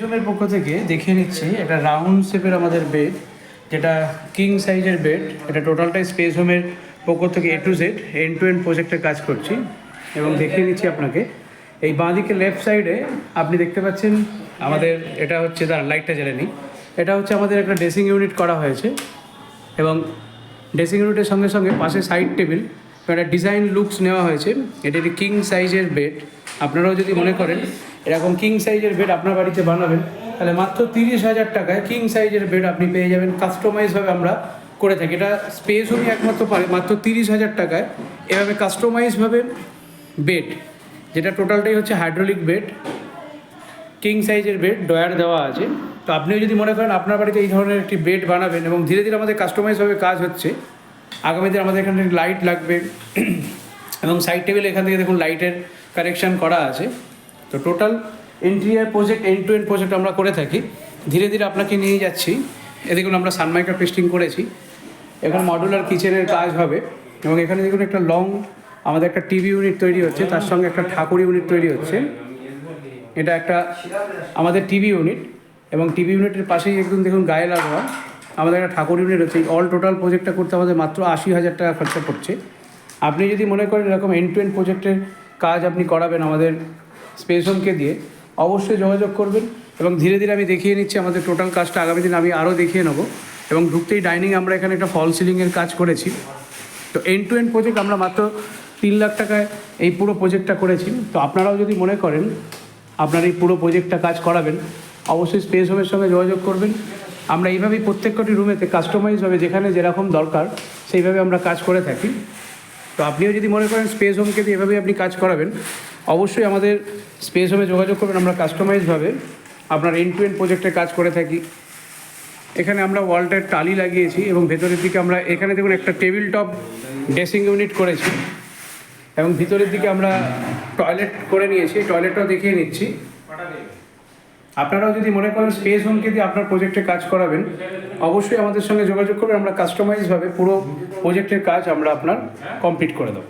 হোমের পক্ষ থেকে দেখিয়ে নিচ্ছি একটা রাউন্ড শেপের আমাদের বেড, যেটা কিং সাইজের বেড। এটা টোটালটাই স্পেস হোমের পক্ষ থেকে A to Z end to end প্রজেক্টের কাজ করছি এবং দেখিয়ে নিচ্ছি আপনাকে। এই বাঁদিকে লেফট সাইডে আপনি দেখতে পাচ্ছেন আমাদের এটা হচ্ছে, তার লাইটটা জ্বেলে নিই, এটা হচ্ছে আমাদের একটা ড্রেসিং ইউনিট করা হয়েছে এবং ড্রেসিং ইউনিটের সঙ্গে সঙ্গে পাশে সাইড টেবিল, একটা ডিজাইন লুকস নেওয়া হয়েছে। এটা একটি কিং সাইজের বেড। আপনারাও যদি মনে করেন এরকম কিং সাইজের বেড আপনার বাড়িতে বানাবেন, তাহলে মাত্র 30,000 টাকায় কিং সাইজের বেড আপনি পেয়ে যাবেন। কাস্টমাইজভাবে আমরা করে থাকি, এটা স্পেস হোমই একমাত্র পারে মাত্র 30,000 টাকায় এভাবে কাস্টমাইজভাবে বেড, যেটা টোটালটাই হচ্ছে হাইড্রোলিক বেড, কিং সাইজের বেড, ডয়ার দেওয়া আছে। তো আপনিও যদি মনে করেন আপনার বাড়িতে এই ধরনের একটি বেড বানাবেন, এবং ধীরে ধীরে আমাদের কাস্টমাইজভাবে কাজ হচ্ছে, আগামী দিনে আমাদের এখানে লাইট লাগবে এবং সাইড টেবিল এখান থেকে দেখুন লাইটের কানেকশান করা আছে। তো total interior project end to end project আমরা করে থাকি। ধীরে ধীরে আপনাকে নিয়ে যাচ্ছি। দেখুন আমরা সানমাইকা পেস্টিং করেছি, এখানে মডুলার কিচেনের কাজ হবে এবং এখানে দেখুন একটা লং আমাদের একটা টিভি ইউনিট তৈরি হচ্ছে, তার সঙ্গে একটা ঠাকুর ইউনিট তৈরি হচ্ছে। এটা একটা আমাদের টিভি ইউনিট এবং টিভি ইউনিটের পাশেই একদম দেখুন গায়ে লাগা আমাদের একটা ঠাকুর ইউনিট হচ্ছে। অল টোটাল প্রজেক্টটা করতে আমাদের মাত্র 80,000 টাকা খরচা পড়ছে। আপনি যদি মনে করেন এরকম এন্ড টু এন্ড প্রজেক্টের কাজ আপনি করাবেন আমাদের স্পেস হোমকে দিয়ে, অবশ্যই যোগাযোগ করবেন। এবং ধীরে ধীরে আমি দেখিয়ে নিচ্ছি আমাদের টোটাল কাজটা, আগামী দিন আমি আরও দেখিয়ে নেবো। এবং ঢুকতেই ডাইনিং আমরা এখানে একটা ফল সিলিংয়ের কাজ করেছি। তো এন্ড টু এন্ড প্রজেক্ট আমরা মাত্র 3 লাখ টাকায় এই পুরো প্রজেক্টটা করেছি। তো আপনারাও যদি মনে করেন আপনার এই পুরো প্রজেক্টটা কাজ করাবেন, অবশ্যই স্পেস হোমের সঙ্গে যোগাযোগ করবেন। আমরা এইভাবেই প্রত্যেকটি রুমেতে কাস্টমাইজভাবে যেখানে যেরকম দরকার সেইভাবে আমরা কাজ করে থাকি। তো আপনিও যদি মনে করেন স্পেস হোমকে দিয়ে এভাবেই আপনি কাজ করাবেন, অবশ্যই আমাদের স্পেস হোমে যোগাযোগ করবেন। আমরা কাস্টমাইজভাবে আপনার এন্ড টু এন্ড প্রজেক্টের কাজ করে থাকি। এখানে আমরা ওয়ালটার টালি লাগিয়েছি এবং ভেতরের দিকে আমরা এখানে দেখুন একটা টেবিল টপ ড্রেসিং ইউনিট করেছি এবং ভিতরের দিকে আমরা টয়লেট করে নিয়েছি, টয়লেটটাও দেখিয়ে নিচ্ছি। আপনারাও যদি মনে করেন স্পেস হোমকে দিয়ে আপনার প্রজেক্টে কাজ করাবেন, অবশ্যই আমাদের সঙ্গে যোগাযোগ করবেন। আমরা কাস্টমাইজভাবে পুরো প্রজেক্টের কাজ আমরা আপনার কমপ্লিট করে দেবো।